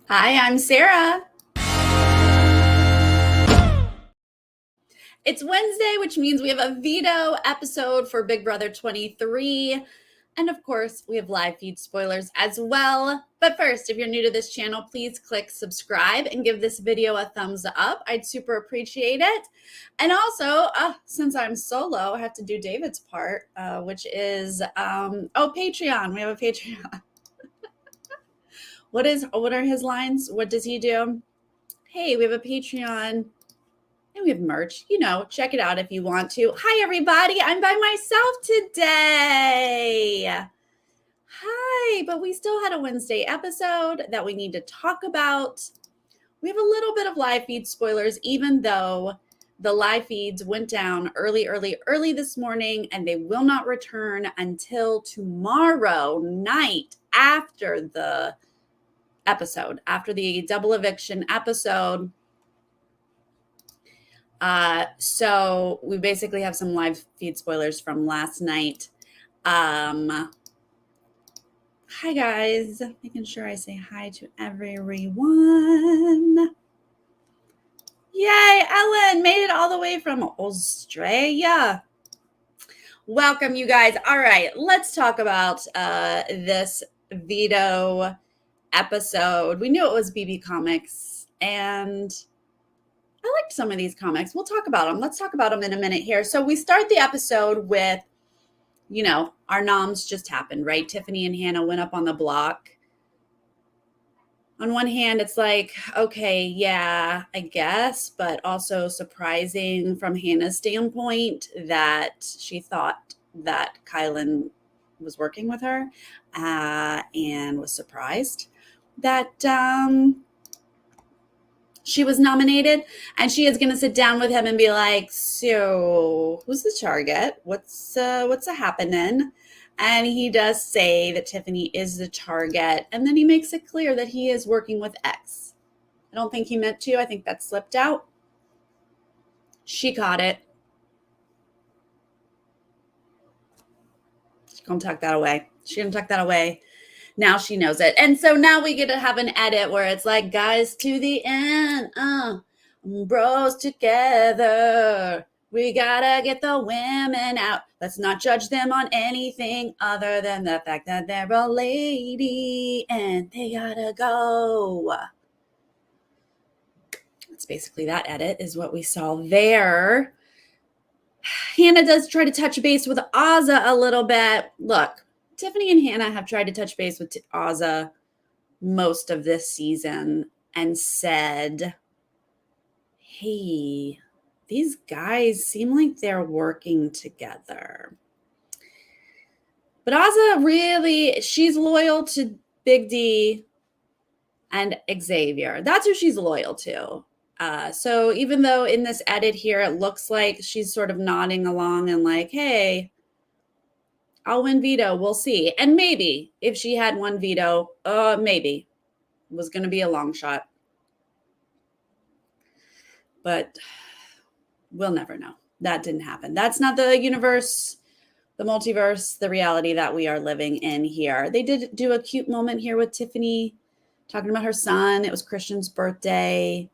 Hi, I'm Sarah. It's Wednesday, which means we have a veto episode for Big Brother 23. And of course, we have live feed spoilers as well. But first, if you're new to this channel, please click subscribe and give this video a thumbs up. I'd super appreciate it. And also, since I'm solo, I have to do David's part, which is, Patreon. We have a Patreon. What are his lines? What does he do? Hey, we have a Patreon. And we have merch, check it out if you want to. Hi, everybody. I'm by myself today. Hi, but we still had a Wednesday episode that we need to talk about. We have a little bit of live feed spoilers, even though the live feeds went down early this morning, and they will not return until tomorrow night after the episode, after the double eviction episode. So we basically have some live feed spoilers from last night. Hi guys, making sure I say hi to everyone. Yay, Ellen made it all the way from Australia. Welcome, you guys. All right, let's talk about this veto episode. We knew it was BB Comics, and I liked some of these comics. We'll talk about them. Let's talk about them in a minute here. So we start the episode with, our noms just happened, right? Tiffany and Hannah went up on the block. On one hand, it's like, okay, yeah, I guess, but also surprising from Hannah's standpoint that she thought that Kylan was working with her, and was surprised that she was nominated, and she is going to sit down with him and be like, so who's the target? What's happening? And he does say that Tiffany is the target, and then he makes it clear that he is working with X. I don't think he meant to. I think that slipped out. She caught it. She's going to tuck that away. Now she knows it. And so now we get to have an edit where it's like, guys to the end, bros together. We gotta get the women out. Let's not judge them on anything other than the fact that they're a lady and they gotta go. It's basically that edit is what we saw there. Hannah does try to touch base with Azza a little bit. Look, Tiffany and Hannah have tried to touch base with Azza most of this season and said, hey, these guys seem like they're working together. But Azza really, she's loyal to Big D and Xavier. That's who she's loyal to. So even though in this edit here, it looks like she's sort of nodding along and like, hey, I'll win veto. We'll see. And maybe if she had one veto, maybe it was going to be a long shot. But we'll never know. That didn't happen. That's not the universe, the multiverse, the reality that we are living in here. They did do a cute moment here with Tiffany talking about her son. It was Christian's birthday.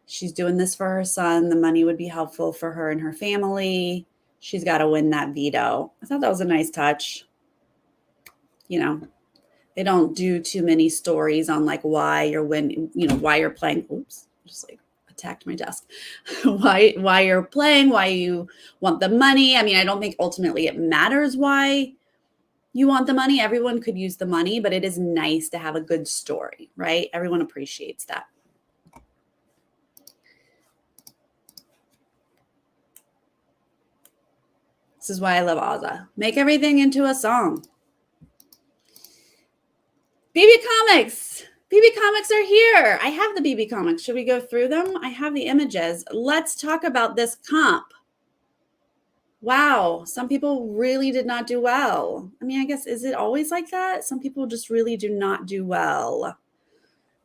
She's doing this for her son. The money would be helpful for her and her family. She's got to win that veto. I thought that was a nice touch. They don't do too many stories on like why you're winning, why you're playing. Oops, just like attacked my desk. why you're playing, why you want the money. I mean, I don't think ultimately it matters why you want the money. Everyone could use the money, but it is nice to have a good story, right? Everyone appreciates that. This is why I love Azza. Make everything into a song. BB Comics. BB Comics are here. I have the BB Comics. Should we go through them? I have the images. Let's talk about this comp. Wow. Some people really did not do well. I mean, I guess, is it always like that? Some people just really do not do well.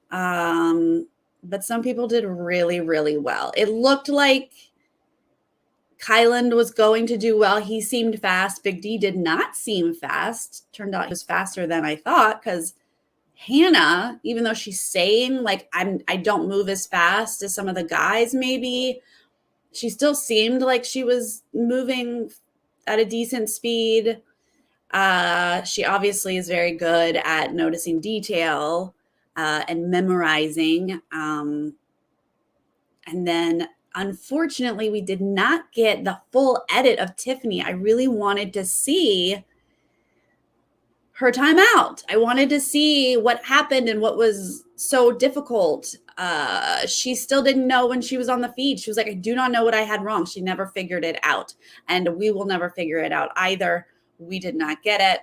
But some people did really, really well. It looked like Kylan was going to do well. He seemed fast. Big D did not seem fast. Turned out he was faster than I thought because Hannah, even though she's saying like I don't move as fast as some of the guys, maybe she still seemed like she was moving at a decent speed. She obviously is very good at noticing detail and memorizing. And then unfortunately, we did not get the full edit of Tiffany. I really wanted to see her time out. I wanted to see what happened and what was so difficult. She still didn't know when she was on the feed. She was like, I do not know what I had wrong. She never figured it out. And we will never figure it out either. We did not get it.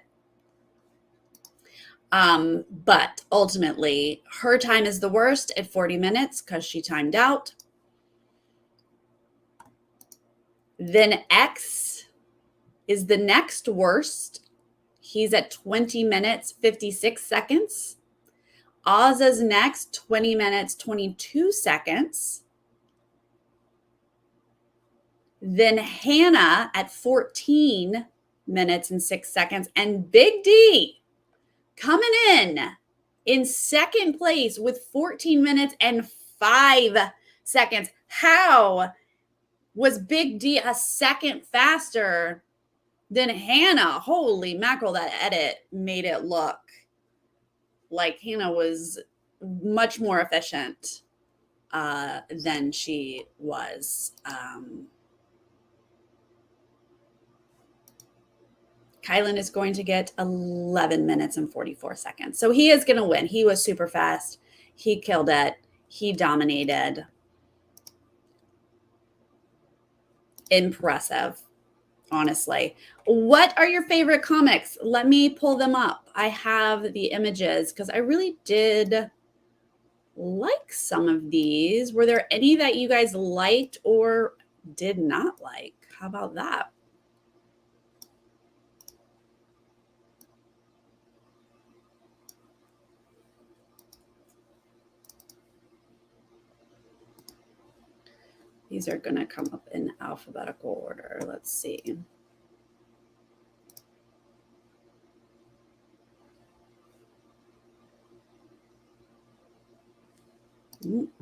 But ultimately, her time is the worst at 40 minutes because she timed out. Then X is the next worst. He's at 20 minutes, 56 seconds. Oz's next, 20 minutes, 22 seconds. Then Hannah at 14 minutes and 6 seconds. And Big D coming in second place with 14 minutes and 5 seconds. How was Big D a second faster than Hannah? Holy mackerel, that edit made it look like Hannah was much more efficient than she was. Kylan is going to get 11 minutes and 44 seconds. So he is going to win. He was super fast. He killed it. He dominated. Impressive, honestly. What are your favorite comics? Let me pull them up. I have the images because I really did like some of these. Were there any that you guys liked or did not like? How about that? These are going to come up in alphabetical order. Let's see.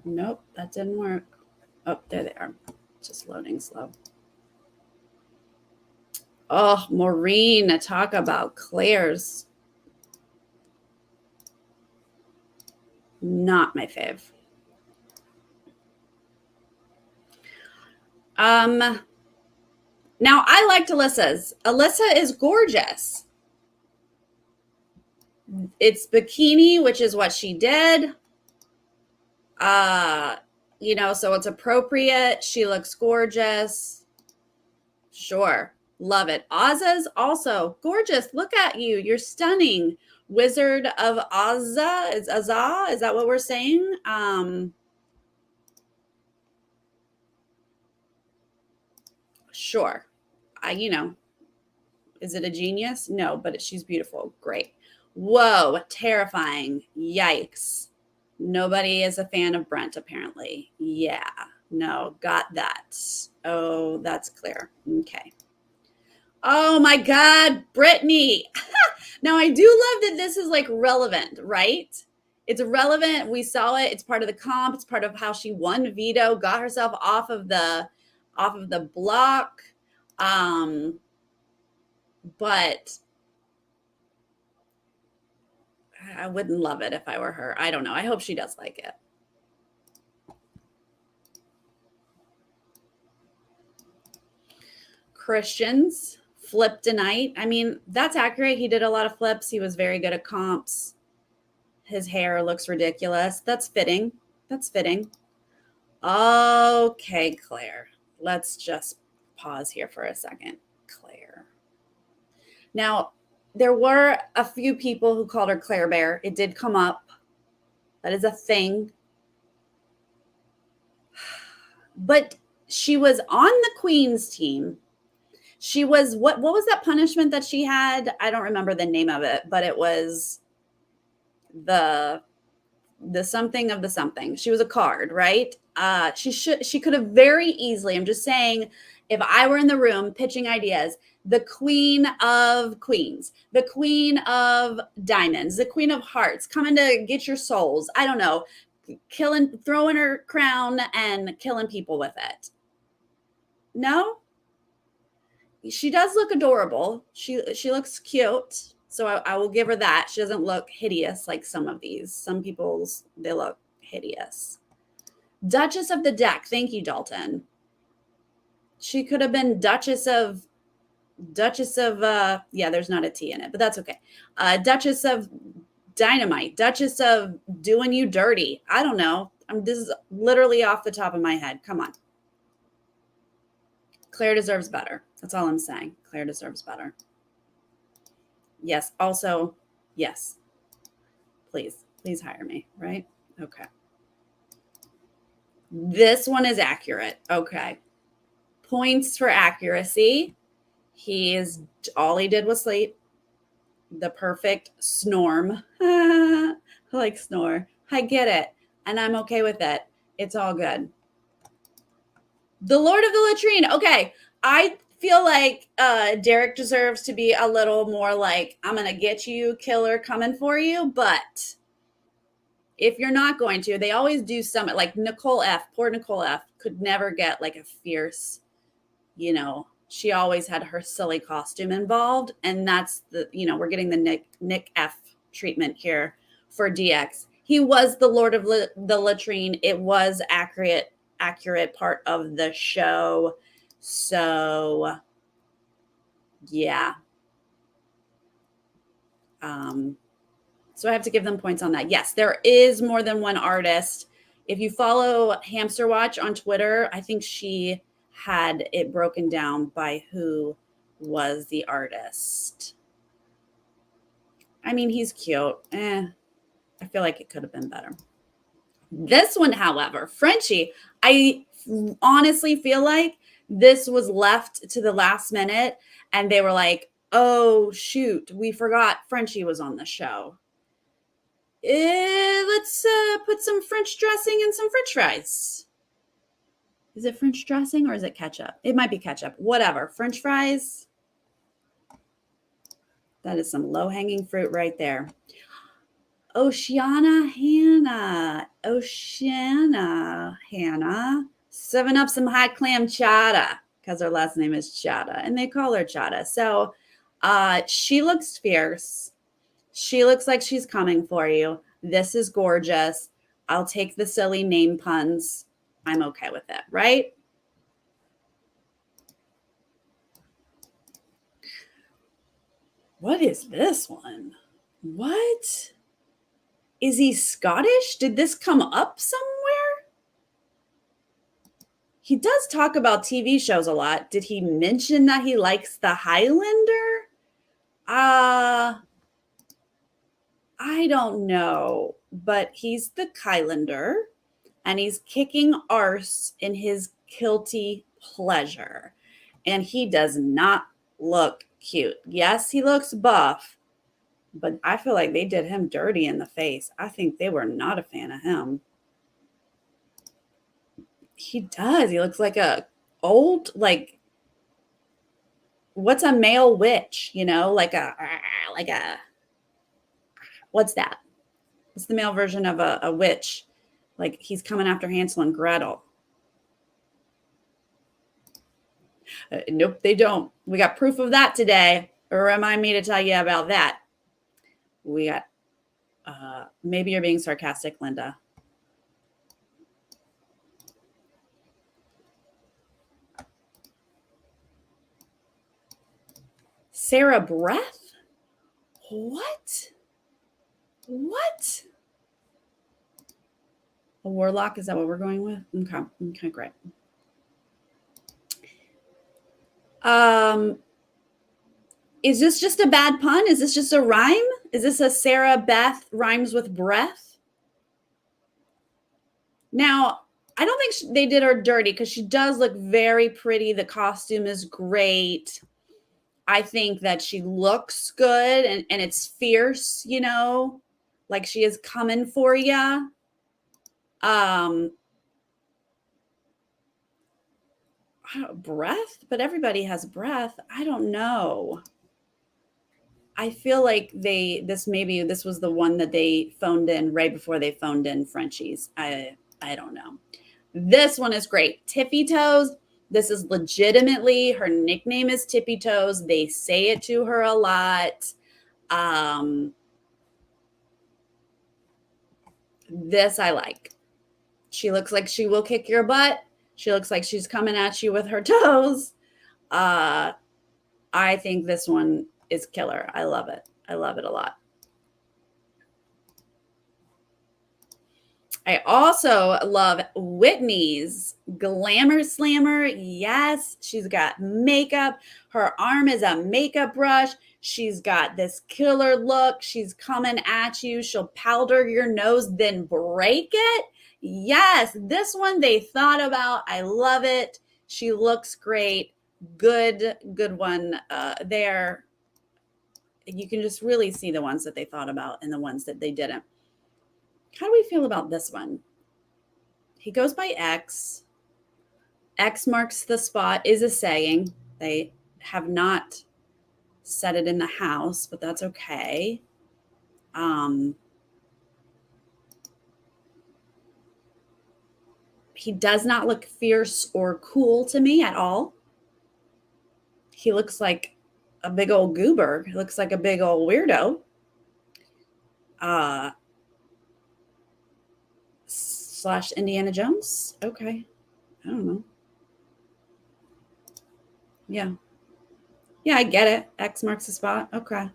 Nope, that didn't work. Oh, there they are. Just loading slow. Oh, Maureen, talk about Claire's. Not my fave. Now I liked Alyssa's. Alyssa is gorgeous. It's bikini, which is what she did. You know, so it's appropriate. She looks gorgeous. Sure. Love it. Ozza's also gorgeous. Look at you. You're stunning. Wizard of Ozza. Is Azza? Is that what we're saying? Sure. You know, is it a genius? No, but she's beautiful. Great. Whoa, terrifying. Yikes. Nobody is a fan of Brent, apparently. Yeah, no, got that. Oh, that's clear. Okay. Oh my God, Brittany. Now, I do love that this is like relevant, right? It's relevant. We saw it. It's part of the comp. It's part of how she won Veto, got herself off of the block. But I wouldn't love it if I were her. I don't know. I hope she does like it. Christians flipped tonight. I mean, that's accurate. He did a lot of flips. He was very good at comps. His hair looks ridiculous. That's fitting. That's fitting. Okay, Claire. Let's just pause here for a second. Claire. Now, there were a few people who called her Claire Bear. It did come up. That is a thing. But she was on the Queen's team. She was, what was that punishment that she had? I don't remember the name of it, but it was the something of the something. She was a card, right? She could have very easily, I'm just saying, if I were in the room pitching ideas, the queen of queens, the queen of diamonds, the queen of hearts, coming to get your souls. I don't know, throwing her crown and killing people with it. No? She does look adorable. She looks cute. So I will give her that. She doesn't look hideous like some of these. Some people's, they look hideous. Duchess of the Deck. Thank you, Dalton. She could have been Duchess of, yeah, there's not a T in it, but that's okay. Duchess of Dynamite. Duchess of Doing You Dirty. I don't know. This is literally off the top of my head. Come on. Claire deserves better. That's all I'm saying. Claire deserves better. Yes. Also, yes. Please hire me, right? Okay. This one is accurate. Okay. Points for accuracy. All he did was sleep. The perfect snorm. Like snore. I get it. And I'm okay with it. It's all good. The Lord of the Latrine. Okay. I feel like Derek deserves to be a little more like, I'm going to get you, killer, coming for you. But if you're not going to, they always do something like Nicole F. Poor Nicole F. could never get like a fierce, she always had her silly costume involved. And that's we're getting the Nick F treatment here for DX. He was the Lord of the Latrine. It was accurate part of the show. So yeah. So I have to give them points on that. Yes, there is more than one artist. If you follow Hamster Watch on Twitter, I think she had it broken down by who was the artist. I mean, he's cute. I feel like it could have been better. This one, however, Frenchie, I honestly feel like this was left to the last minute and they were like, oh, shoot, we forgot Frenchie was on the show. Let's put some French dressing and some French fries. Is it French dressing or is it ketchup? It might be ketchup. Whatever. French fries. That is some low-hanging fruit right there. Oceana Hannah. 7 up some hot clam chowder because her last name is Chowder and they call her Chowder. So she looks fierce. She looks like she's coming for you. This is gorgeous. I'll take the silly name puns. I'm okay with it, right? What is this one? What? Is he Scottish? Did this come up somewhere? He does talk about TV shows a lot. Did he mention that he likes the Highlander? I don't know, but he's the Highlander and he's kicking arse in his kilty pleasure. And he does not look cute. Yes, he looks buff, but I feel like they did him dirty in the face. I think they were not a fan of him. He does. He looks like a old, like, what's a male witch? Like a, what's that? What's the male version of a witch? Like he's coming after Hansel and Gretel. Nope, they don't. We got proof of that today. Remind me to tell you about that. We got, maybe you're being sarcastic, Linda. Sarah Breath? What? A warlock? Is that what we're going with? Okay, great. Is this just a bad pun? Is this just a rhyme? Is this a Sarah Beth rhymes with breath? Now, I don't think they did her dirty because she does look very pretty. The costume is great. I think that she looks good and it's fierce, like she is coming for you. breath, but everybody has breath. I don't know. I feel like this was the one that they phoned in right before they phoned in Frenchies. I don't know. This one is great. Tippy Toes. This is legitimately her nickname is Tippy Toes. They say it to her a lot. This I like. She looks like she will kick your butt. She looks like she's coming at you with her toes. I think this one is killer. I love it. I love it a lot. I also love Whitney's Glamour Slammer. Yes, she's got makeup. Her arm is a makeup brush. She's got this killer look. She's coming at you. She'll powder your nose, then break it. Yes, this one they thought about. I love it. She looks great. Good one there. You can just really see the ones that they thought about and the ones that they didn't. How do we feel about this one? He goes by X. X marks the spot is a saying. They have not said it in the house, but that's okay. He does not look fierce or cool to me at all. He looks like a big old goober. He looks like a big old weirdo. Slash Indiana Jones. Okay. I don't know. Yeah. Yeah, I get it. X marks the spot. Okay.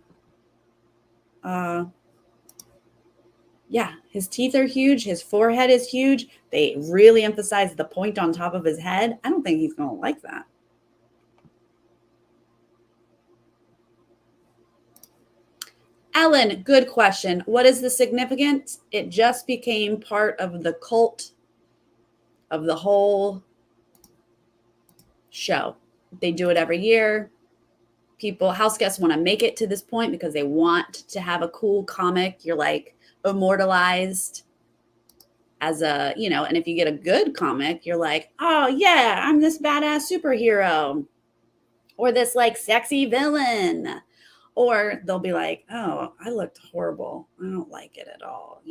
Yeah, his teeth are huge. His forehead is huge. They really emphasize the point on top of his head. I don't think he's going to like that. Ellen, good question. What is the significance? It just became part of the cult of the whole show. They do it every year. People, house guests want to make it to this point because they want to have a cool comic. You're like immortalized as a, and if you get a good comic, you're like, oh yeah, I'm this badass superhero or this like sexy villain. Or they'll be like, oh, I looked horrible. I don't like it at all.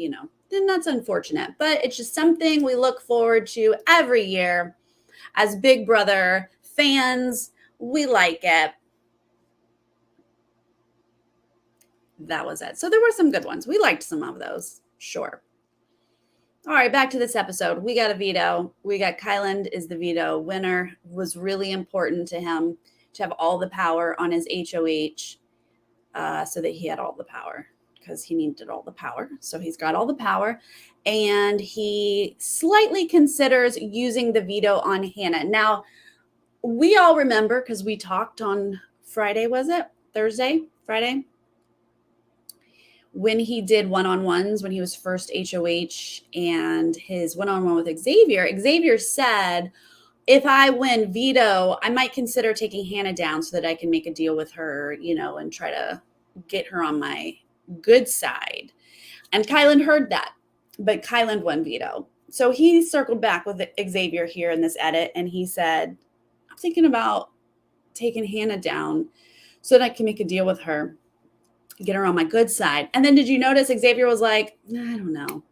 Then that's unfortunate. But it's just something we look forward to every year. As Big Brother fans, we like it. That was it. So there were some good ones. We liked some of those. Sure. All right, back to this episode. We got a veto. We got Kyland is the veto winner. It was really important to him to have all the power on his HOH. So that he had all the power because he needed all the power. So he's got all the power and he slightly considers using the veto on Hannah. Now, we all remember because we talked on Friday, was it? Thursday? Friday? When he did one-on-ones, when he was first HOH and his one-on-one with Xavier, Xavier said, if I win veto, I might consider taking Hannah down so that I can make a deal with her, and try to get her on my good side. And Kyland heard that, but Kyland won veto. So he circled back with Xavier here in this edit, and he said, I'm thinking about taking Hannah down so that I can make a deal with her, get her on my good side. And then did you notice Xavier was like, I don't know.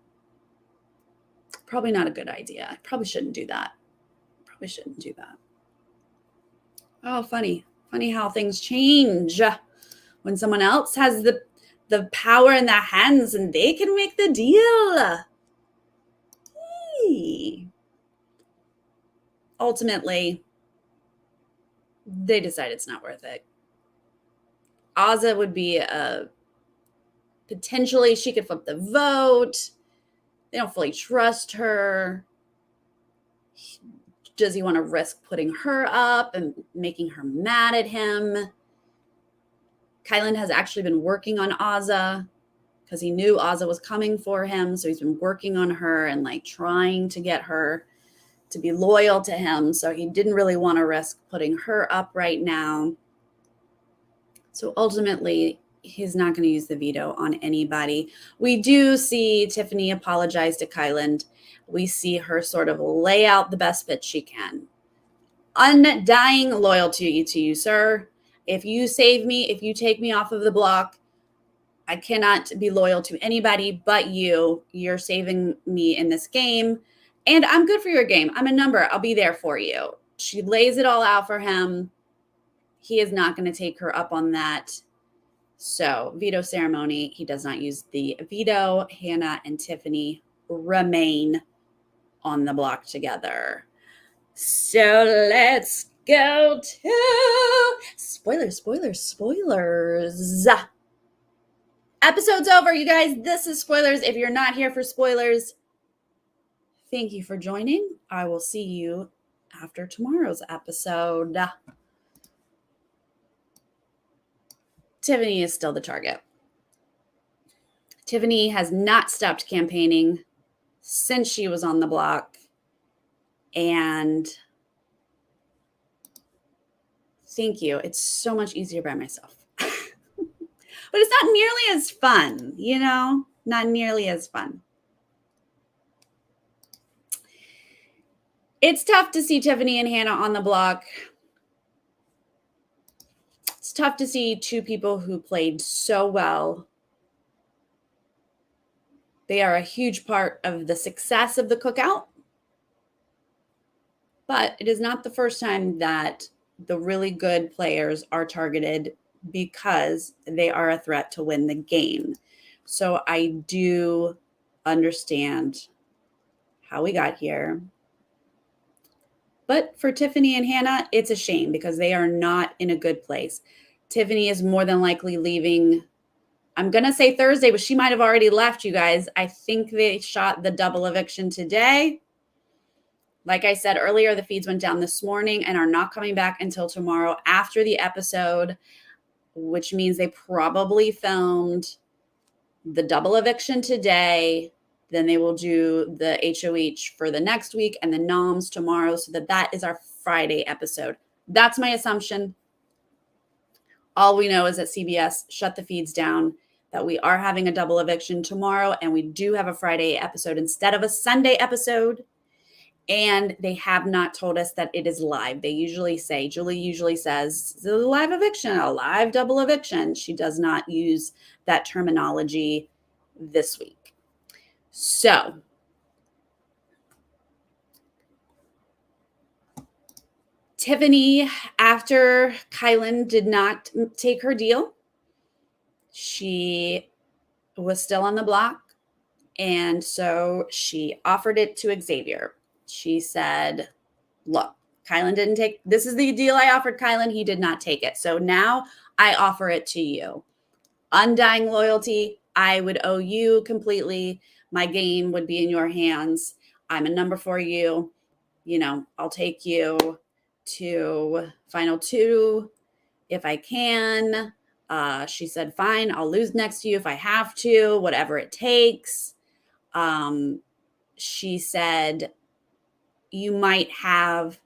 Probably not a good idea. I probably shouldn't do that. We shouldn't do that. Oh, funny how things change when someone else has the power in their hands and they can make the deal. Hey. Ultimately, they decide it's not worth it. Azah would be potentially she could flip the vote. They don't fully trust her. Does he want to risk putting her up and making her mad at him? Kyland has actually been working on Azah because he knew Azah was coming for him. So he's been working on her and like trying to get her to be loyal to him. So he didn't really want to risk putting her up right now. So ultimately, he's not going to use the veto on anybody. We do see Tiffany apologize to Kyland. We see her sort of lay out the best bit she can. undying loyalty to you, sir. If you save me, if you take me off of the block, I cannot be loyal to anybody but you. You're saving me in this game. And I'm good for your game. I'm a number. I'll be there for you. She lays it all out for him. He is not going to take her up on that. So, veto ceremony. He does not use the veto. Hannah and Tiffany remain on the block together. So let's go to spoilers. Episode's over, you guys. This is spoilers. If you're not here for spoilers, thank you for joining. I will see you after tomorrow's episode. Tiffany is still the target. Tiffany has not stopped campaigning since she was on the block. And thank you. It's so much easier by myself. But it's not nearly as fun, you know? Not nearly as fun. It's tough to see Tiffany and Hannah on the block. It's tough to see two people who played so well. They are a huge part of the success of the cookout. But it is not the first time that the really good players are targeted because they are a threat to win the game. So I do understand how we got here. But for Tiffany and Hannah, it's a shame because they are not in a good place. Tiffany is more than likely leaving. I'm going to say Thursday, but she might have already left, you guys. I think they shot the double eviction today. Like I said earlier, the feeds went down this morning and are not coming back until tomorrow after the episode, which means they probably filmed the double eviction today. Then they will do the HOH for the next week and the noms tomorrow, so that is our Friday episode. That's my assumption. All we know is that CBS shut the feeds down, that we are having a double eviction tomorrow, and we do have a Friday episode instead of a Sunday episode. And they have not told us that it is live. They usually say, Julie usually says, it's a live eviction, a live double eviction. She does not use that terminology this week. So, Tiffany, after Kylan did not take her deal, she was still on the block. And so she offered it to Xavier. She said, look, Kylan didn't take, this is the deal I offered Kylan. He did not take it. So now I offer it to you. Undying loyalty. I would owe you completely. My game would be in your hands. I'm a number for you. You know, I'll take you to final two if I can. She said, fine, I'll lose next to you if I have to, whatever it takes. She said, you might have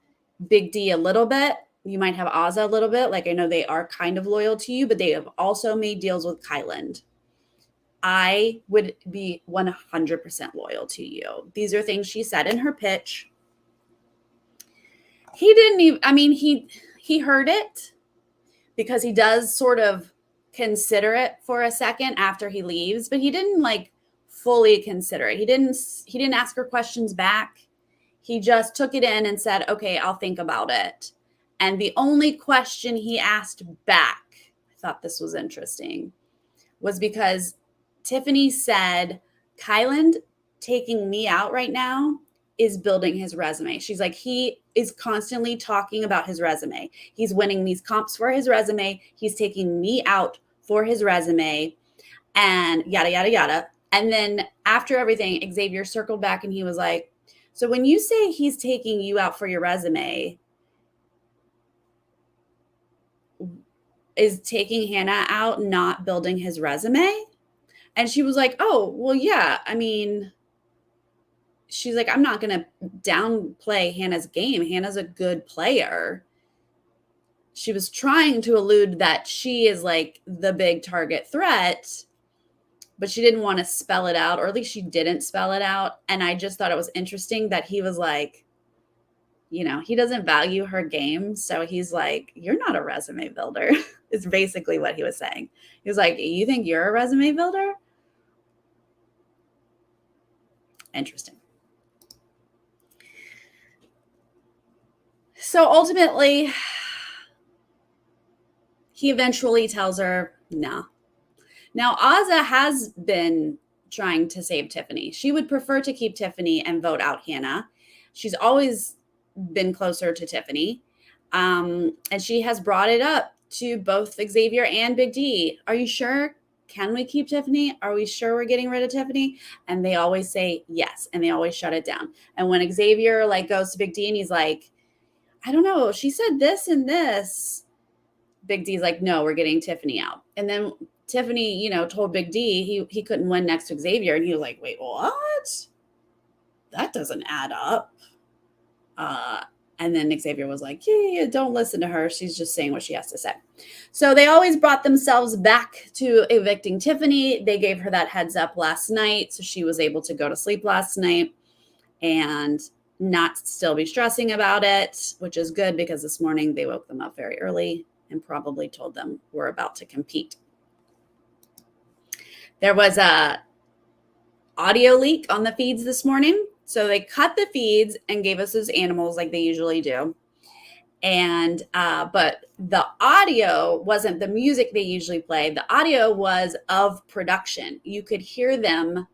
Big D a little bit. You might have Ozza a little bit. Like, I know they are kind of loyal to you, but they have also made deals with Kylan. I would be 100% loyal to you. These are things she said in her pitch. He didn't even, I mean, he heard it because he does sort of consider it for a second after he leaves, but he didn't like fully consider it. He didn't ask her questions back. He just took it in and said, okay, I'll think about it. And the only question he asked back, I thought this was interesting, was because Tiffany said, Kylan taking me out right now is building his resume. She's like, he is constantly talking about his resume. He's winning these comps for his resume. He's taking me out for his resume and yada, yada, yada. And then after everything, Xavier circled back and he was like, so when you say he's taking you out for your resume, is taking Hannah out not building his resume? And she was like, oh, well, yeah. I mean, she's like, I'm not going to downplay Hannah's game. Hannah's a good player. She was trying to allude that she is like the big target threat, but she didn't want to spell it out, or at least she didn't spell it out. And I just thought it was interesting that he was like, you know, he doesn't value her game. So he's like, you're not a resume builder, is basically what he was saying. He was like, you think you're a resume builder? Interesting. So ultimately, he eventually tells her, nah. Now, Azza has been trying to save Tiffany. She would prefer to keep Tiffany and vote out Hannah. She's always been closer to Tiffany. And she has brought it up to both Xavier and Big D. Are you sure? Can we keep Tiffany? Are we sure we're getting rid of Tiffany? And they always say yes, and they always shut it down. And when Xavier like goes to Big D and he's like, I don't know, she said this and this, Big D's like, no, we're getting Tiffany out. And then Tiffany, you know, told Big D he couldn't win next to Xavier. And he was like, wait, what? That doesn't add up. And then Xavier was like, yeah, don't listen to her. She's just saying what she has to say. So they always brought themselves back to evicting Tiffany. They gave her that heads up last night. So she was able to go to sleep last night and not still be stressing about it, which is good because this morning they woke them up very early and probably told them we're about to compete. There was a audio leak on the feeds this morning. So they cut the feeds and gave us those animals like they usually do. And, but the audio wasn't the music they usually play. The audio was of production. You could hear them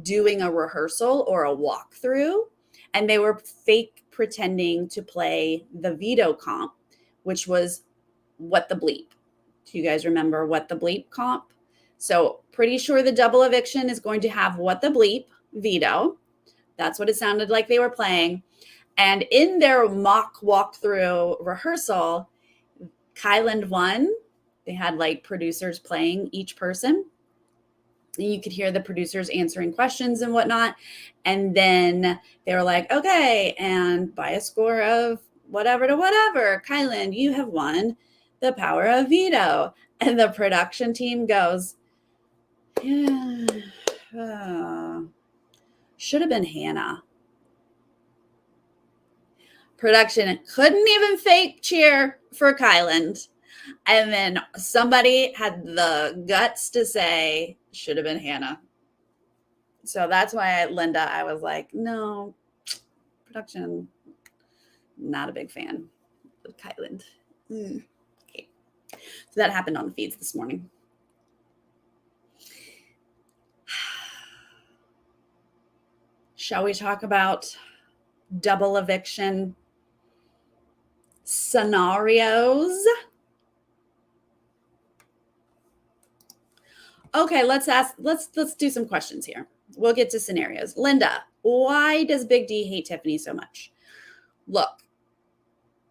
doing a rehearsal or a walkthrough, and they were fake pretending to play the Veto comp, which was What the Bleep. Do you guys remember What the Bleep comp? So pretty sure the double eviction is going to have What the Bleep, Veto. That's what it sounded like they were playing. And in their mock walkthrough rehearsal, Kyland won. They had like producers playing each person. And you could hear the producers answering questions and whatnot. And then they were like, okay, and by a score of whatever to whatever, Kyland, you have won the power of Veto. And the production team goes, yeah, should have been Hannah. Production couldn't even fake cheer for Kyland. And then somebody had the guts to say, should have been Hannah. So that's why, Linda, I was like, no, production, not a big fan of Kyland. Okay. So that happened on the feeds this morning. Shall we talk about double eviction scenarios? Okay, let's do some questions here. We'll get to scenarios. Linda, why does Big D hate Tiffany so much? Look,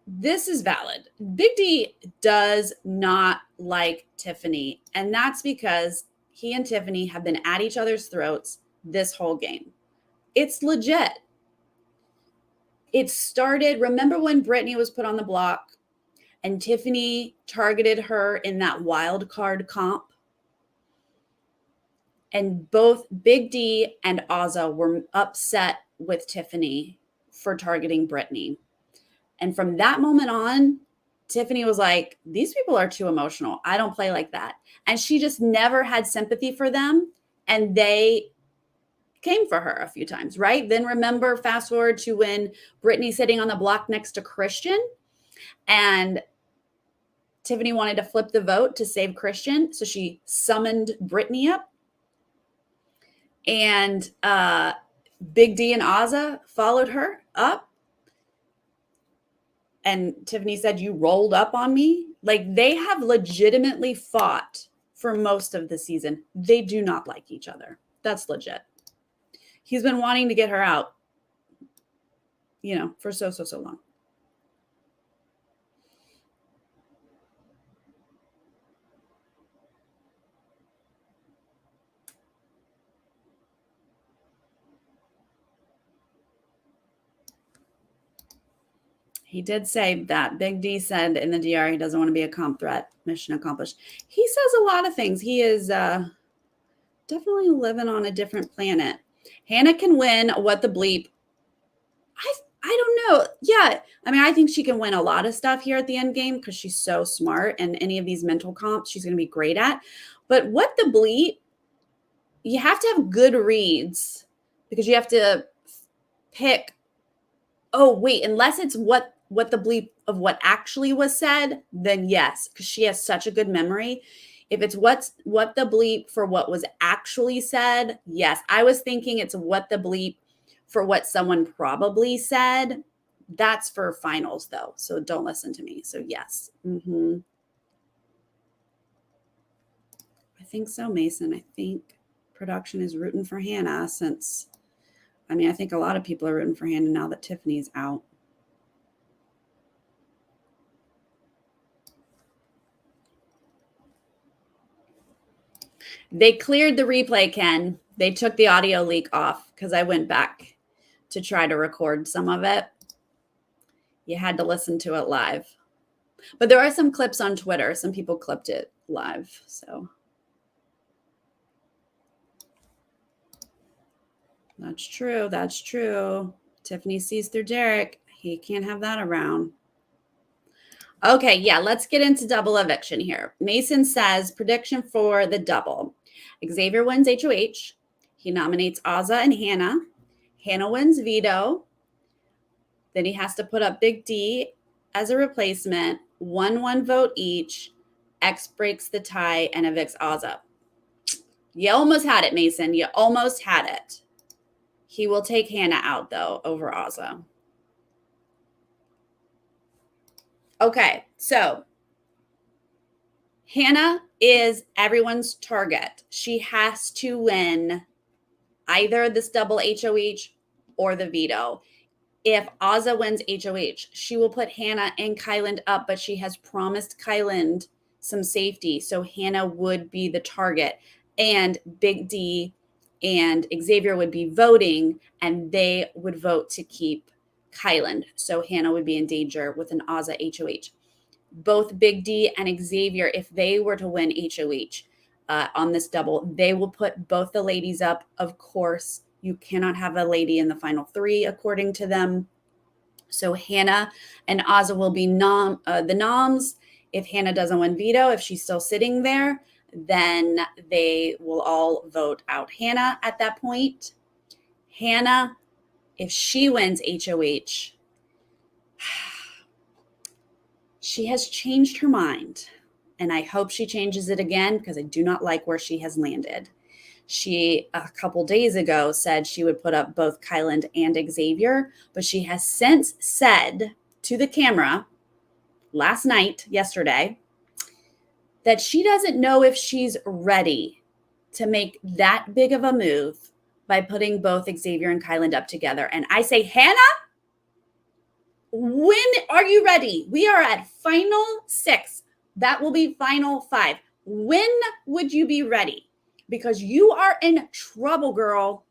this is valid. Big D does not like Tiffany, and that's because he and Tiffany have been at each other's throats this whole game. It's legit. It started, remember when Brittany was put on the block and Tiffany targeted her in that wild card comp? And both Big D and Azza were upset with Tiffany for targeting Brittany. And from that moment on, Tiffany was like, these people are too emotional. I don't play like that. And she just never had sympathy for them. And they came for her a few times, right? Then remember, fast forward to when Brittany's sitting on the block next to Christian and Tiffany wanted to flip the vote to save Christian. So she summoned Brittany up. And Big D and Azza followed her up. And Tiffany said, you rolled up on me. Like, they have legitimately fought for most of the season. They do not like each other. That's legit. He's been wanting to get her out, you know, for so long. He did say that. Big D said in the DR he doesn't want to be a comp threat. Mission accomplished. He says a lot of things. He is definitely living on a different planet. Hannah can win What the Bleep. I don't know. Yeah. I mean, I think she can win a lot of stuff here at the end game because she's so smart, and any of these mental comps she's going to be great at. But what the bleep, you have to have good reads because you have to pick. Oh, wait, unless it's what the bleep of what actually was said, then yes, because she has such a good memory. If it's what the bleep for what was actually said, yes. I was thinking it's what the bleep for what someone probably said. That's for finals, though, so don't listen to me. So yes. I think so, Mason. I think production is rooting for Hannah since, I mean, I think a lot of people are rooting for Hannah now that Tiffany's out. They cleared the replay, Ken. They took the audio leak off because I went back to try to record some of it. You had to listen to it live. But there are some clips on Twitter. Some people clipped it live. So that's true. That's true. Tiffany sees through Derek. He can't have that around. Okay, yeah, let's get into double eviction here. Mason says prediction for the double. Xavier wins HOH. He nominates Azza and Hannah. Hannah wins Veto. Then he has to put up Big D as a replacement. 1-1 vote each. X breaks the tie and evicts Azza. You almost had it, Mason. You almost had it. He will take Hannah out, though, over Azza. Okay, so Hannah is everyone's target. She has to win either this double HOH or the veto. If Azza wins HOH, she will put Hannah and Kyland up, but she has promised Kyland some safety. So Hannah would be the target, and Big D and Xavier would be voting, and they would vote to keep Kyland. So Hannah would be in danger with an Azza HOH. Both Big D and Xavier, if they were to win HOH on this double, they will put both the ladies up. Of course, you cannot have a lady in the final three, according to them. So Hannah and Azza will be the noms. If Hannah doesn't win veto, if she's still sitting there, then they will all vote out Hannah at that point. Hannah, if she wins HOH, she has changed her mind, and I hope she changes it again because I do not like where she has landed. She, a couple days ago, said she would put up both Kyland and Xavier, but she has since said to the camera yesterday, that she doesn't know if she's ready to make that big of a move by putting both Xavier and Kyland up together. And I say, Hannah, when are you ready? We are at final 6. That will be final 5. When would you be ready? Because you are in trouble, girl.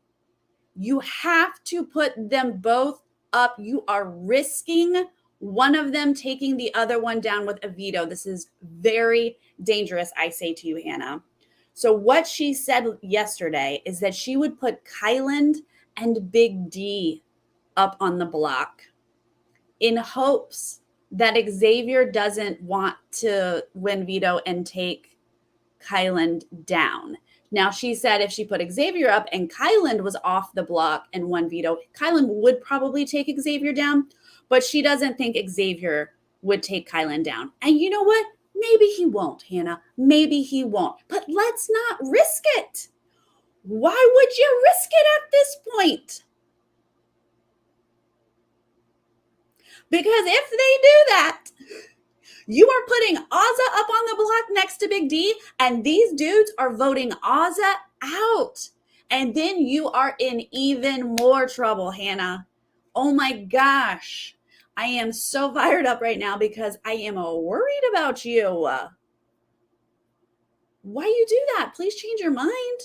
You have to put them both up. You are risking one of them taking the other one down with a veto. This is very dangerous, I say to you, Hannah. So what she said yesterday is that she would put Kyland and Big D up on the block in hopes that Xavier doesn't want to win veto and take Kyland down. Now, she said if she put Xavier up and Kyland was off the block and won veto, Kyland would probably take Xavier down, but she doesn't think Xavier would take Kyland down. And you know what? Maybe he won't, Hannah. Maybe he won't. But let's not risk it. Why would you risk it at this point? Because if they do that, you are putting Azza up on the block next to Big D, and these dudes are voting Azza out. And then you are in even more trouble, Hannah. Oh my gosh. I am so fired up right now because I am worried about you. Why you do that? Please change your mind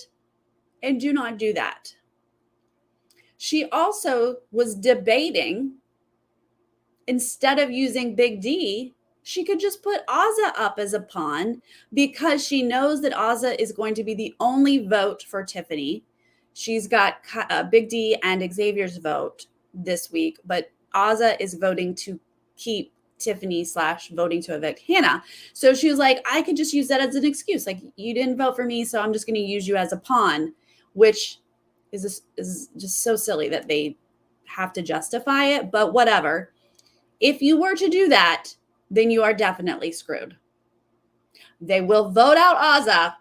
and do not do that. She also was debating, instead of using Big D, she could just put Azza up as a pawn because she knows that Azza is going to be the only vote for Tiffany. She's got Big D and Xavier's vote this week, but Azah is voting to keep Tiffany / voting to evict Hannah. So she was like, I could just use that as an excuse. Like, you didn't vote for me, so I'm just going to use you as a pawn, which is just so silly that they have to justify it. But whatever. If you were to do that, then you are definitely screwed. They will vote out Azah.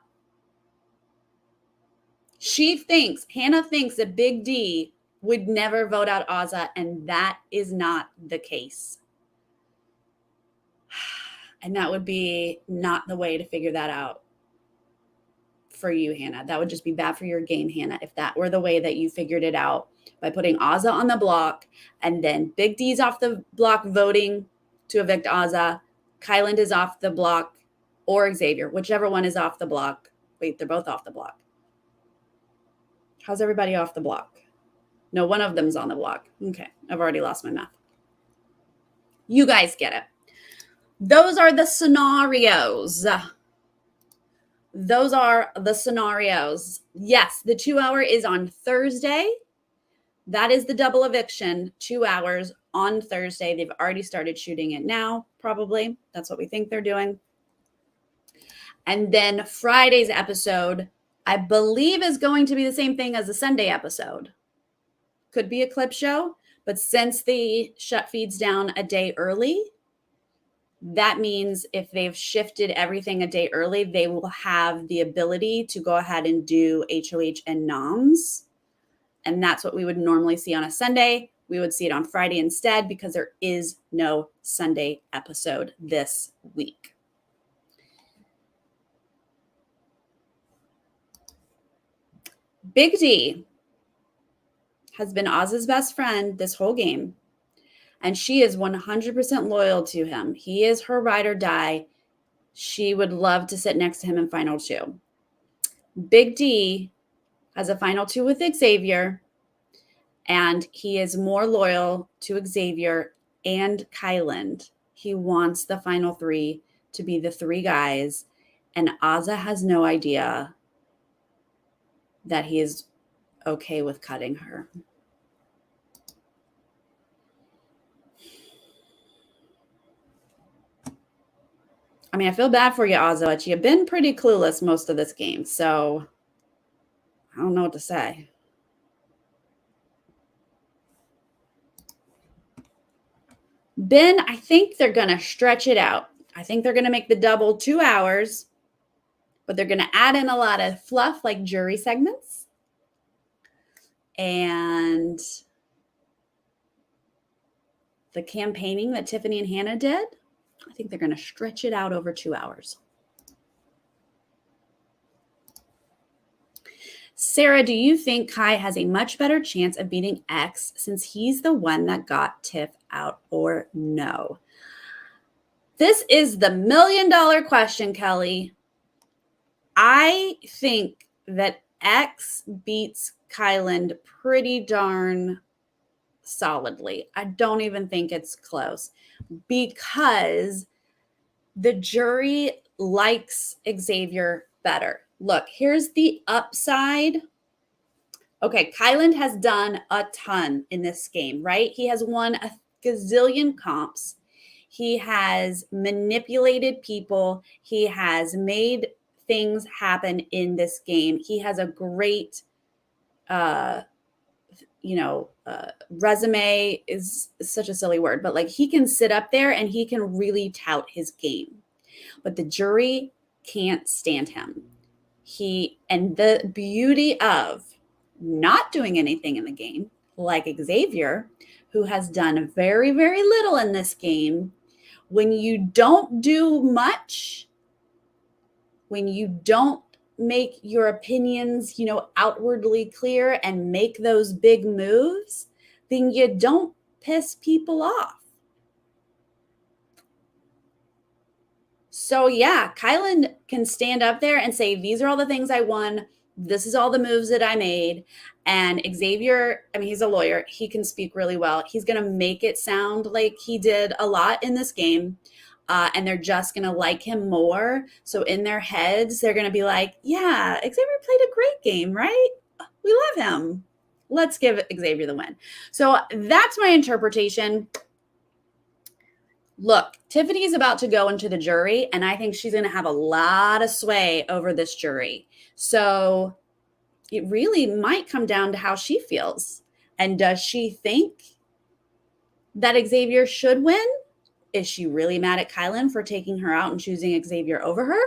Hannah thinks that Big D would never vote out Azah, and that is not the case. And that would be not the way to figure that out for you, Hannah. That would just be bad for your game, Hannah, if that were the way that you figured it out, by putting Azah on the block, and then Big D's off the block voting to evict Azah. Kyland is off the block, or Xavier, whichever one is off the block. Wait, they're both off the block. How's everybody off the block? No, one of them's on the block. Okay, I've already lost my math. You guys get it. Those are the scenarios. Those are the scenarios. Yes, the 2 hour is on Thursday. That is the double eviction, 2 hours on Thursday. They've already started shooting it now, probably. That's what we think they're doing. And then Friday's episode, I believe, is going to be the same thing as the Sunday episode. Could be a clip show, but since they shut feeds down a day early, that means if they've shifted everything a day early, they will have the ability to go ahead and do HOH and noms. And that's what we would normally see on a Sunday. We would see it on Friday instead, because there is no Sunday episode this week. Big D has been Azah's best friend this whole game, and she is 100% loyal to him. He is her ride or die. She would love to sit next to him in Final 2. Big D has a Final 2 with Xavier, and he is more loyal to Xavier and Kyland. He wants the Final 3 to be the 3 guys, and Azah has no idea that he is okay with cutting her. I mean, I feel bad for you, Azah, but you've been pretty clueless most of this game, so I don't know what to say. Ben, I think they're going to stretch it out. I think they're going to make the double 2 hours, but they're going to add in a lot of fluff like jury segments and the campaigning that Tiffany and Hannah did. I think they're going to stretch it out over 2 hours. Sarah, do you think Kai has a much better chance of beating X since he's the one that got Tiff out, or no? This is the $1 million question, Kelly. I think that X beats Kyland pretty darn solidly. I don't even think it's close, because the jury likes Xavier better. Look, here's the upside. Okay, Kyland has done a ton in this game, right? He has won a gazillion comps. He has manipulated people. He has made things happen in this game. He has a great, resume is such a silly word, but like, he can sit up there and he can really tout his game. But the jury can't stand him. And the beauty of not doing anything in the game, like Xavier, who has done very, very little in this game, when you don't do much, when you don't make your opinions, outwardly clear and make those big moves, then you don't piss people off. So yeah, Kyland can stand up there and say, these are all the things I won. This is all the moves that I made. And Xavier, I mean, he's a lawyer. He can speak really well. He's going to make it sound like he did a lot in this game. And they're just going to like him more. So in their heads, they're going to be like, yeah, Xavier played a great game, right? We love him. Let's give Xavier the win. So that's my interpretation. Look, Tiffany is about to go into the jury, and I think she's going to have a lot of sway over this jury. So it really might come down to how she feels. And does she think that Xavier should win? Is she really mad at Kylan for taking her out and choosing Xavier over her?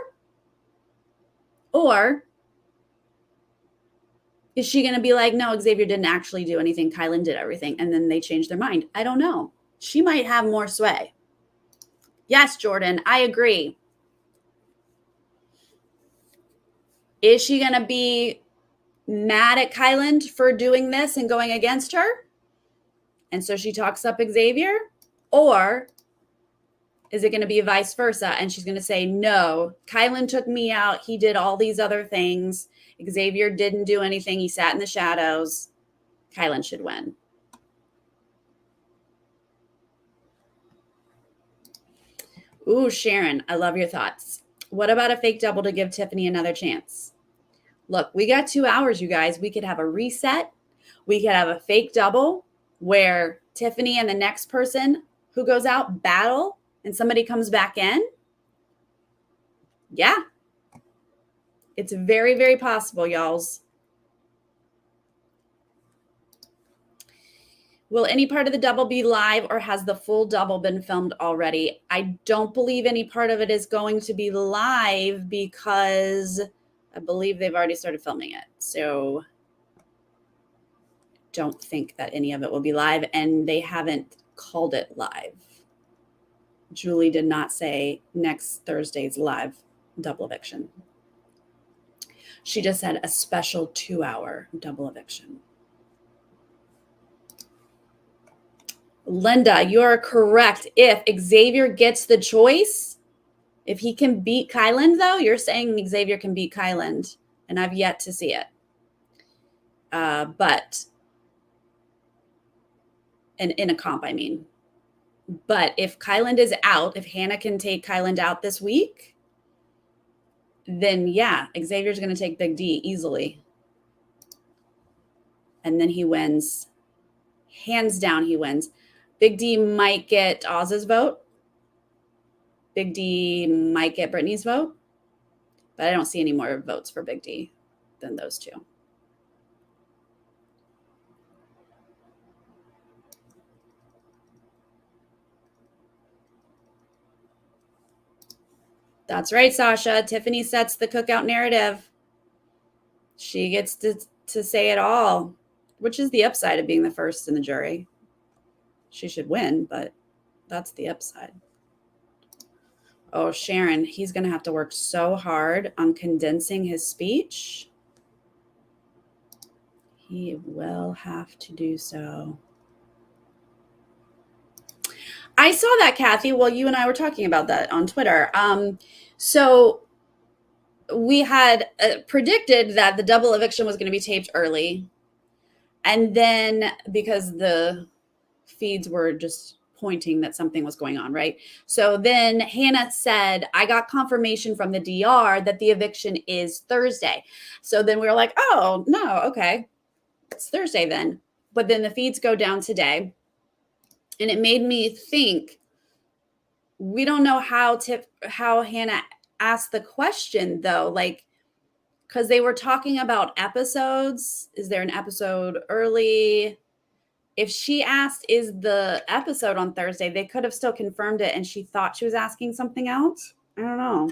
Or is she going to be like, no, Xavier didn't actually do anything. Kylan did everything. And then they change their mind. I don't know. She might have more sway. Yes, Jordan, I agree. Is she going to be mad at Kylan for doing this and going against her? And so she talks up Xavier? Or is it going to be vice versa? And she's going to say, no, Kylan took me out. He did all these other things. Xavier didn't do anything. He sat in the shadows. Kylan should win. Ooh, Sharon, I love your thoughts. What about a fake double to give Tiffany another chance? Look, we got 2 hours, you guys. We could have a reset. We could have a fake double where Tiffany and the next person who goes out battle and somebody comes back in. Yeah. It's very, very possible, y'alls. Will any part of the double be live, or has the full double been filmed already? I don't believe any part of it is going to be live because I believe they've already started filming it. So don't think that any of it will be live, and they haven't called it live. Julie did not say next Thursday's live double eviction. She just said a special 2-hour double eviction. Linda, you're correct. If Xavier gets the choice, if he can beat Kylan, though, you're saying Xavier can beat Kylan, and I've yet to see it. But in a comp, I mean. But if Kylan is out, if Hannah can take Kylan out this week, then yeah, Xavier's going to take Big D easily. And then he wins. Hands down, he wins. Big D might get Oz's vote. Big D might get Brittany's vote. But I don't see any more votes for Big D than those two. That's right, Sasha. Tiffany sets the cookout narrative. She gets to say it all, which is the upside of being the first in the jury. She should win, but that's the upside. Oh, Sharon, he's going to have to work so hard on condensing his speech. He will have to do so. I saw that, Kathy. Well, you and I were talking about that on Twitter. So we had predicted that the double eviction was going to be taped early. And then because the feeds were just pointing that something was going on, right? So then Hannah said, I got confirmation from the DR that the eviction is Thursday. So then we were like, oh, no, okay. It's Thursday then. But then the feeds go down today. And it made me think, we don't know how Hannah asked the question, though. Like, because they were talking about episodes. Is there an episode early? If she asked, is the episode on Thursday, they could have still confirmed it and she thought she was asking something else. I don't know.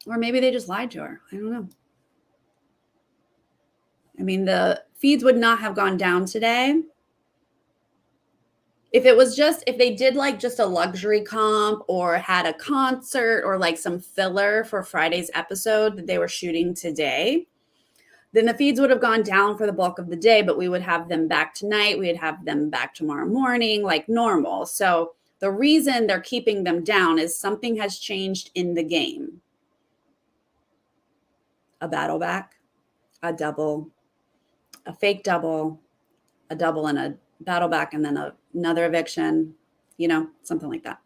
Or maybe they just lied to her. I don't know. I mean, the feeds would not have gone down today. If it was just, if they did like just a luxury comp or had a concert or like some filler for Friday's episode that they were shooting today, then the feeds would have gone down for the bulk of the day, but we would have them back tonight. We'd have them back tomorrow morning, like normal. So the reason they're keeping them down is something has changed in the game. A battle back, a double, a fake double, a double and a battle back, and then another eviction, you know, something like that.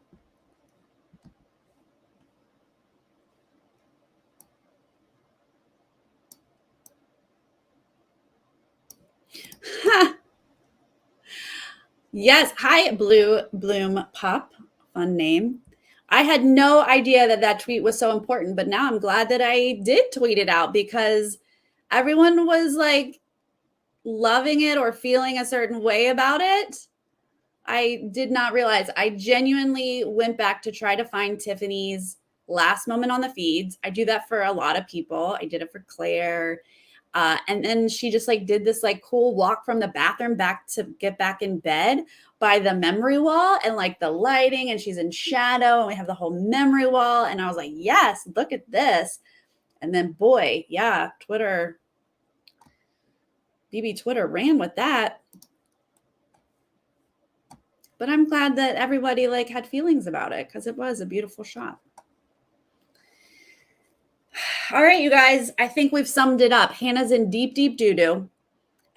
Yes. Hi, Blue Bloom Pup. Fun name. I had no idea that that tweet was so important, but now I'm glad that I did tweet it out because everyone was like loving it or feeling a certain way about it. I did not realize. I genuinely went back to try to find Tiffany's last moment on the feeds. I do that for a lot of people. I did it for Claire. And then she just like did this like cool walk from the bathroom back to get back in bed by the memory wall and like the lighting, and she's in shadow and we have the whole memory wall. And I was like, yes, look at this. And then boy, yeah, Twitter, BB Twitter ran with that. But I'm glad that everybody like had feelings about it because it was a beautiful shot. All right, you guys, I think we've summed it up. Hannah's in deep, deep doo-doo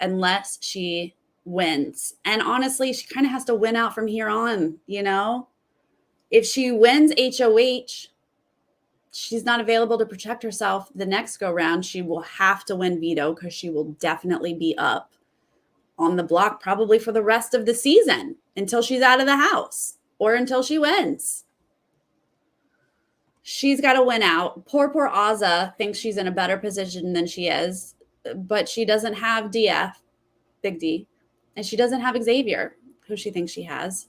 unless she wins. And honestly, she kind of has to win out from here on, you know? If she wins HOH, she's not available to protect herself the next go round. She will have to win Veto because she will definitely be up on the block probably for the rest of the season until she's out of the house or until she wins. She's got to win out. Poor Azza thinks she's in a better position than she is, but she doesn't have DF, Big D, and she doesn't have Xavier, who she thinks she has.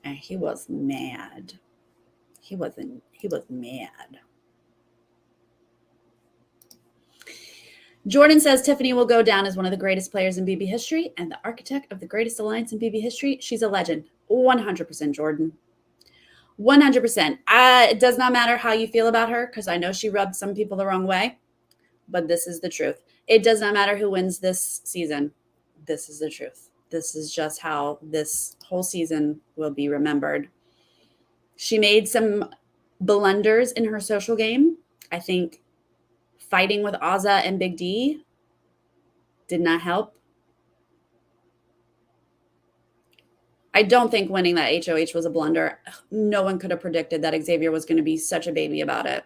And he was mad. He was mad. Jordan says Tiffany will go down as one of the greatest players in BB history and the architect of the greatest alliance in BB history. She's a legend. 100%, Jordan. 100%. It does not matter how you feel about her because I know she rubbed some people the wrong way, but this is the truth. It does not matter who wins this season. This is the truth. This is just how this whole season will be remembered. She made some blunders in her social game. I think fighting with Azza and Big D did not help. I don't think winning that HOH was a blunder. No one could have predicted that Xavier was going to be such a baby about it.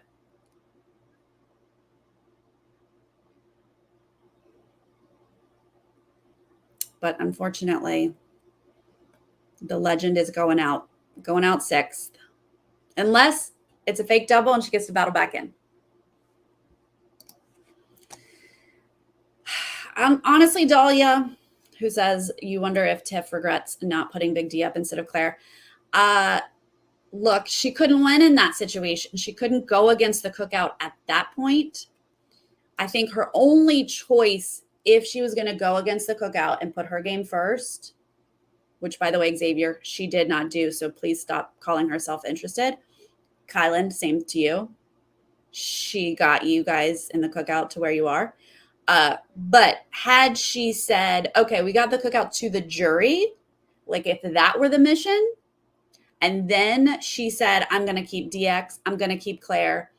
But unfortunately, the legend is going out 6th. Unless it's a fake double and she gets to battle back in. Honestly, Dahlia, who says you wonder if Tiff regrets not putting Big D up instead of Claire. Look, she couldn't win in that situation. She couldn't go against the cookout at that point. I think her only choice, if she was going to go against the cookout and put her game first, which, by the way, Xavier, she did not do, so please stop calling her self-interested. Kylan, same to you. She got you guys in the cookout to where you are. But had she said, okay, we got the cookout to the jury, like if that were the mission, and then she said, I'm going to keep DX, I'm going to keep Claire,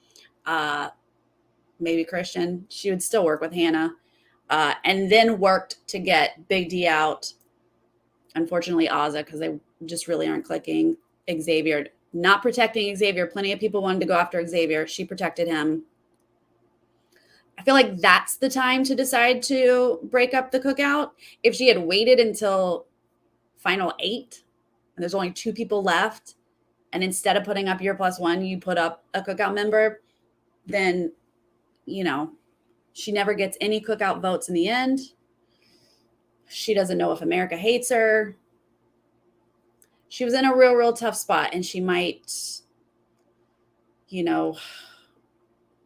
maybe Christian, she would still work with Hannah, and then worked to get Big D out. Unfortunately, Azza, because they just really aren't clicking. Xavier, not protecting Xavier. Plenty of people wanted to go after Xavier. She protected him. I feel like that's the time to decide to break up the cookout. If she had waited until final 8 and there's only 2 people left, and instead of putting up your +1, you put up a cookout member, then, you know, she never gets any cookout votes in the end. She doesn't know if America hates her. She was in a real, real tough spot, and she might, you know,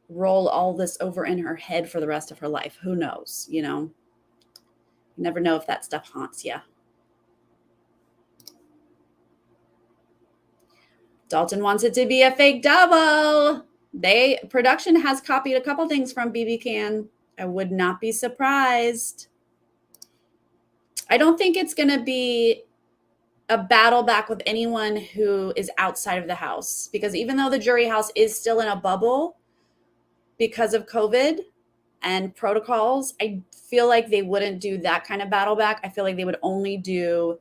roll all this over in her head for the rest of her life. Who knows, you know? You never know if that stuff haunts you. Dalton wants it to be a fake double. Production has copied a couple things from BB Can. I would not be surprised. I don't think it's going to be a battle back with anyone who is outside of the house, because even though the jury house is still in a bubble because of COVID and protocols, I feel like they wouldn't do that kind of battle back. I feel like they would only do,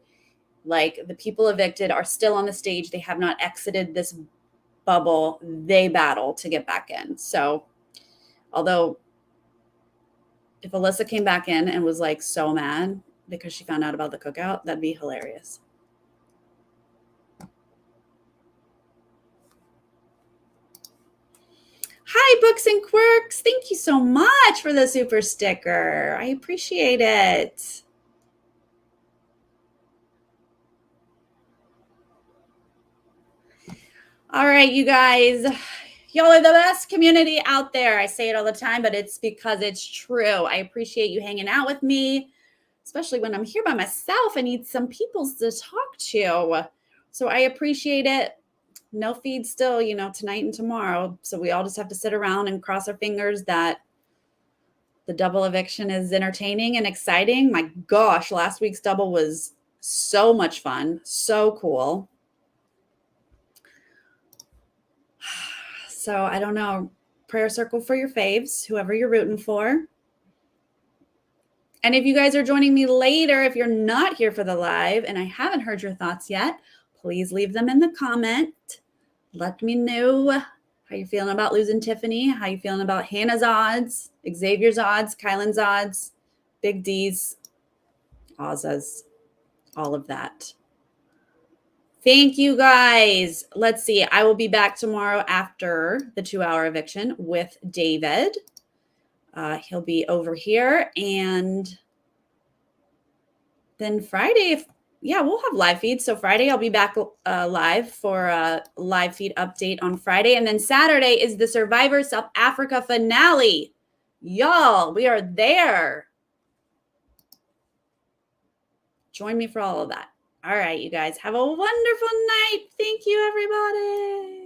like, the people evicted are still on the stage. They have not exited this bubble, they battle to get back in. So although if Alyssa came back in and was like so mad because she found out about the cookout, that'd be hilarious. Hi, Books and Quirks. Thank you so much for the super sticker. I appreciate it. All right, you guys. Y'all are the best community out there. I say it all the time, but it's because it's true. I appreciate you hanging out with me, especially when I'm here by myself. I need some people to talk to. So I appreciate it. No feed still, tonight and tomorrow. So we all just have to sit around and cross our fingers that the double eviction is entertaining and exciting. My gosh, last week's double was so much fun. So cool. So I don't know. Prayer circle for your faves, whoever you're rooting for. And if you guys are joining me later, if you're not here for the live and I haven't heard your thoughts yet, please leave them in the comment. Let me know how you're feeling about losing Tiffany, how you feeling about Hannah's odds, Xavier's odds, Kylan's odds, Big D's, Oz's, all of that. Thank you, guys. Let's see. I will be back tomorrow after the 2-hour eviction with David. He'll be over here. And then Friday, we'll have live feeds. So Friday, I'll be back live for a live feed update on Friday. And then Saturday is the Survivor South Africa finale. Y'all, we are there. Join me for all of that. All right, you guys, have a wonderful night. Thank you, everybody.